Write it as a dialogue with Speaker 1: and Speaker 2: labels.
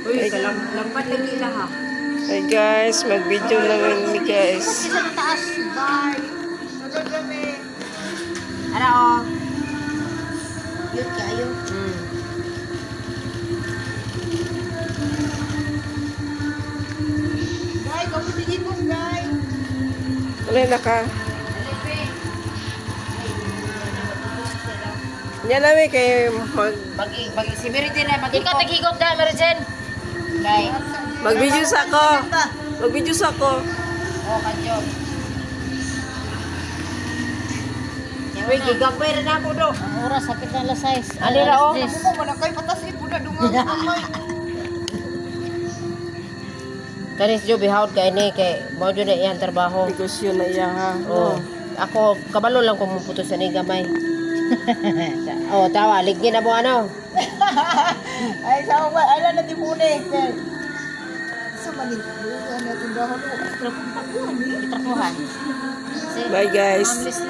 Speaker 1: Uy, lampat lagi lah ha.
Speaker 2: Hi guys, mag-video na kami guys.
Speaker 1: Sa taas. Bye. Ara oh. Yun kayo. Guys, kaputingin mo guys.
Speaker 2: Wala na ka. Yan namin kayo
Speaker 1: Si Merijen na ikaw taghigot na Merijen. Guys.
Speaker 2: mag-video sa ako. Mag-video sa ako.
Speaker 1: Oh, kanyo. Uy, gigapay rin ako do.
Speaker 3: Ang oras, sakit na alas 6.
Speaker 1: Ano na oh?
Speaker 3: Alas
Speaker 1: Ako mo na kay patasin po na dumamay. Kanis jo bihawd kay ni kay mao jud na iyang trabaho.
Speaker 2: Because yun na iya ha.
Speaker 1: Oh. Ako kabalo lang kung muputos ni gamay. Oh, tawa ligin na mo ano.
Speaker 3: Ay, sa mga, ay lang natin muna eh. Sa manin, ano natin daw,
Speaker 1: Trapuhan.
Speaker 2: Bye guys.